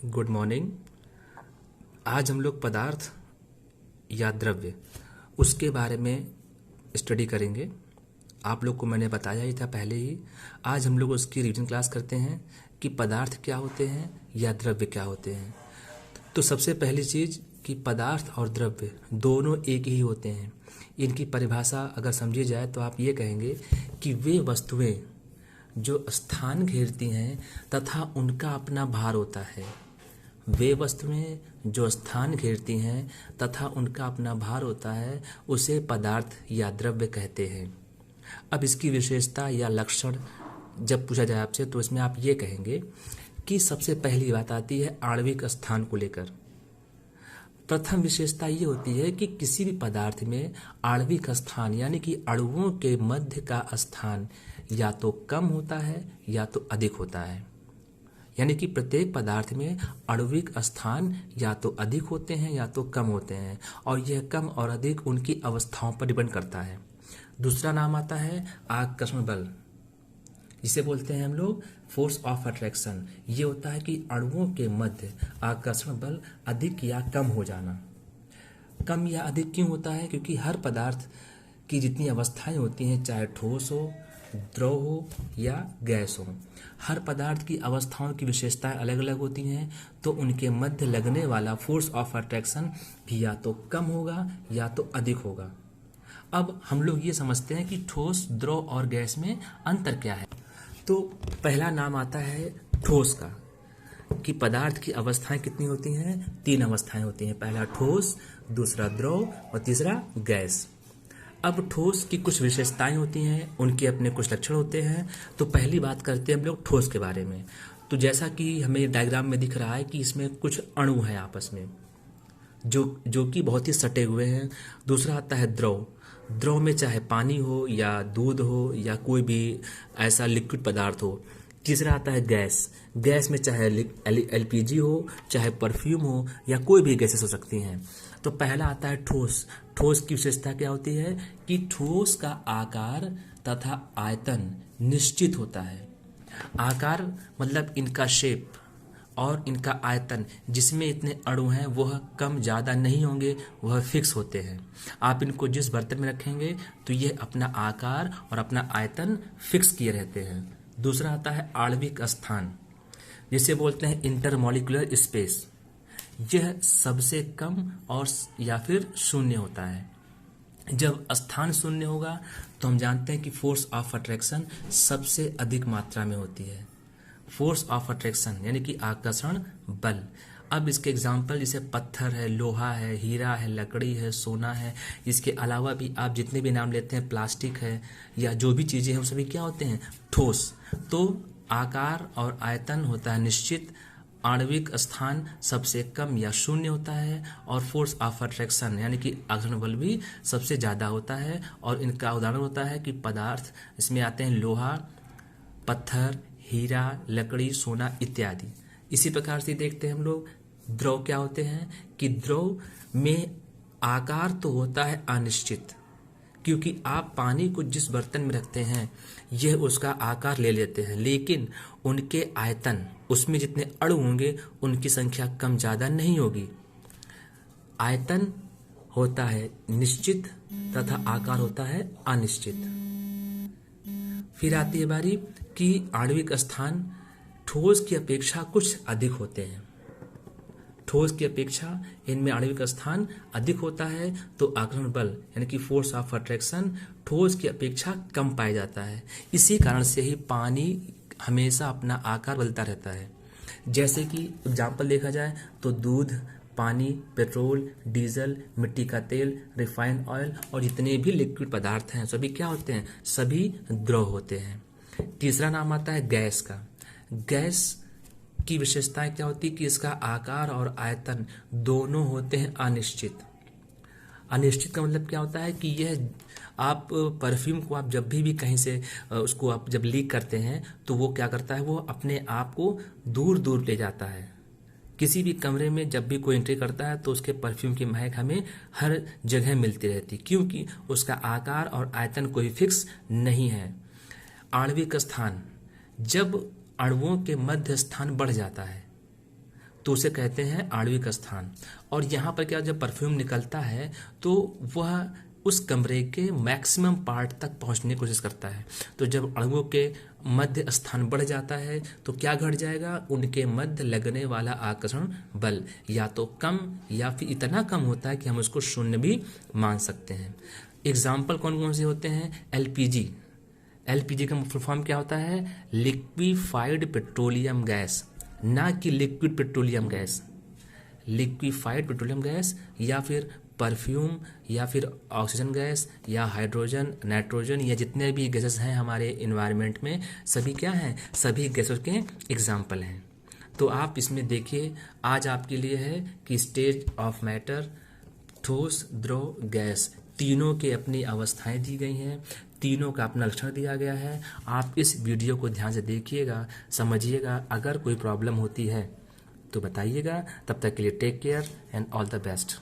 Good morning. आज हम लोग पदार्थ या द्रव्य उसके बारे में स्टडी करेंगे। आप लोग को मैंने बताया ही था पहले ही। आज हम लोग उसकी रिवीजन क्लास करते हैं कि पदार्थ क्या होते हैं या द्रव्य क्या होते हैं। तो सबसे पहली चीज़ कि पदार्थ और द्रव्य दोनों एक ही होते हैं। इनकी परिभाषा अगर समझी जाए तो आप ये कहेंगे कि वे वस्तुएं जो स्थान घेरती हैं तथा उनका अपना भार होता है। वे वस्तुएं जो स्थान घेरती हैं तथा उनका अपना भार होता है उसे पदार्थ या द्रव्य कहते हैं। अब इसकी विशेषता या लक्षण जब पूछा जाए आपसे तो इसमें आप ये कहेंगे कि सबसे पहली बात आती है आणविक स्थान को लेकर। प्रथम विशेषता ये होती है कि किसी भी पदार्थ में आणविक स्थान यानी कि अणुओं के मध्य का स्थान या तो कम होता है या तो अधिक होता है। यानी कि प्रत्येक पदार्थ में आणविक स्थान या तो अधिक होते हैं या तो कम होते हैं और यह कम और अधिक उनकी अवस्थाओं पर डिपेंड करता है। दूसरा नाम आता है आकर्षण बल, जिसे बोलते हैं हम लोग फोर्स ऑफ अट्रैक्शन। ये होता है कि अणुओं के मध्य आकर्षण बल अधिक या कम हो जाना। कम या अधिक क्यों होता है? क्योंकि हर पदार्थ की जितनी अवस्थाएं होती हैं, चाहे ठोस हो, द्रव हो या गैस हो, हर पदार्थ की अवस्थाओं की विशेषताएं अलग अलग होती हैं। तो उनके मध्य लगने वाला फोर्स ऑफ अट्रैक्शन भी या तो कम होगा या तो अधिक होगा। अब हम लोग ये समझते हैं कि ठोस, द्रव और गैस में अंतर क्या है। तो पहला नाम आता है ठोस का, कि पदार्थ की अवस्थाएं कितनी होती हैं? 3 अवस्थाएं होती हैं। पहला ठोस, दूसरा द्रव और तीसरा गैस। अब ठोस की कुछ विशेषताएं होती हैं, उनके अपने कुछ लक्षण होते हैं। तो पहली बात करते हैं हम लोग ठोस के बारे में। तो जैसा कि हमें डायग्राम में दिख रहा है कि इसमें कुछ अणु हैं आपस में जो कि बहुत ही सटे हुए हैं। दूसरा आता है द्रव। द्रव में चाहे पानी हो या दूध हो या कोई भी ऐसा लिक्विड पदार्थ हो। तीसरा आता है गैस। गैस में चाहे एलपीजी हो, चाहे परफ्यूम हो या कोई भी गैसेस हो सकती हैं। तो पहला आता है ठोस। ठोस की विशेषता क्या होती है कि ठोस का आकार तथा आयतन निश्चित होता है। आकार मतलब इनका शेप और इनका आयतन, जिसमें इतने अणु हैं वह कम ज़्यादा नहीं होंगे, वह फिक्स होते हैं। आप इनको जिस बर्तन में रखेंगे तो ये अपना आकार और अपना आयतन फिक्स किए रहते हैं। दूसरा आता है आणविक स्थान, जिसे बोलते हैं इंटरमॉलिक्यूलर स्पेस। यह सबसे कम और या फिर शून्य होता है। जब स्थान शून्य होगा तो हम जानते हैं कि फोर्स ऑफ अट्रैक्शन सबसे अधिक मात्रा में होती है। फोर्स ऑफ अट्रैक्शन यानी कि आकर्षण बल। अब इसके एग्जाम्पल जैसे पत्थर है, लोहा है, हीरा है, लकड़ी है, सोना है। इसके अलावा भी आप जितने भी नाम लेते हैं, प्लास्टिक है या जो भी चीज़ें हैं, वो सभी क्या होते हैं? ठोस। तो आकार और आयतन होता है निश्चित, आणविक स्थान सबसे कम या शून्य होता है और फोर्स ऑफ अट्रैक्शन यानी कि आकर्षण बल भी सबसे ज़्यादा होता है। और इनका उदाहरण होता है कि पदार्थ इसमें आते हैं लोहा, पत्थर, हीरा, लकड़ी, सोना इत्यादि। इसी प्रकार से देखते हैं हम लोग द्रव क्या होते हैं कि द्रव में आकार तो होता है अनिश्चित, क्योंकि आप पानी को जिस बर्तन में रखते हैं यह उसका आकार ले लेते हैं, लेकिन उनके आयतन, उसमें जितने अणु होंगे उनकी संख्या कम ज़्यादा नहीं होगी। आयतन होता है निश्चित तथा आकार होता है अनिश्चित। फिर आती है बारी कि आणविक स्थान ठोस की अपेक्षा कुछ अधिक होते हैं। ठोस की अपेक्षा इनमें आणविक स्थान अधिक होता है, तो आकर्षण बल यानी कि फोर्स ऑफ अट्रैक्शन ठोस की अपेक्षा कम पाया जाता है। इसी कारण से ही पानी हमेशा अपना आकार बदलता रहता है। जैसे कि एग्जाम्पल देखा जाए तो दूध, पानी, पेट्रोल, डीजल, मिट्टी का तेल, रिफाइंड ऑयल और जितने भी लिक्विड पदार्थ हैं सभी क्या होते हैं? सभी द्रव होते हैं। तीसरा नाम आता है गैस का। गैस की विशेषताएं क्या होती है कि इसका आकार और आयतन दोनों होते हैं अनिश्चित। अनिश्चित का मतलब क्या होता है कि यह आप परफ्यूम को आप जब भी कहीं से उसको आप जब लीक करते हैं तो वो क्या करता है, वो अपने आप को दूर दूर ले जाता है। किसी भी कमरे में जब भी कोई एंट्री करता है तो उसके परफ्यूम की महक हमें हर जगह मिलती रहती, क्योंकि उसका आकार और आयतन कोई फिक्स नहीं है। आणविक स्थान, जब अणुओं के मध्य स्थान बढ़ जाता है तो उसे कहते हैं आणविक स्थान। और यहाँ पर क्या, जब परफ्यूम निकलता है तो वह उस कमरे के मैक्सिमम पार्ट तक पहुँचने की कोशिश करता है। तो जब अणुओं के मध्य स्थान बढ़ जाता है तो क्या घट जाएगा, उनके मध्य लगने वाला आकर्षण बल या तो कम या फिर इतना कम होता है कि हम उसको शून्य भी मान सकते हैं। एग्जाम्पल कौन कौन से होते हैं, एलपीजी। एलपीजी का फुल फॉर्म क्या होता है, लिक्विफाइड पेट्रोलियम गैस, ना कि liquid petroleum gas. Liquefied petroleum gas या फिर परफ्यूम या फिर ऑक्सीजन गैस या हाइड्रोजन, नाइट्रोजन, या जितने भी गैसेस हैं हमारे इन्वायरमेंट में, सभी क्या हैं, सभी गैसों के एग्जाम्पल हैं। तो आप इसमें देखिए, आज आपके लिए है कि स्टेज ऑफ मैटर, ठोस, द्रव, गैस, तीनों के अपनी अवस्थाएं दी गई हैं, तीनों का अपना लक्षण दिया गया है। आप इस वीडियो को ध्यान से देखिएगा, समझिएगा। अगर कोई प्रॉब्लम होती है तो बताइएगा। तब तक के लिए take care and all the best.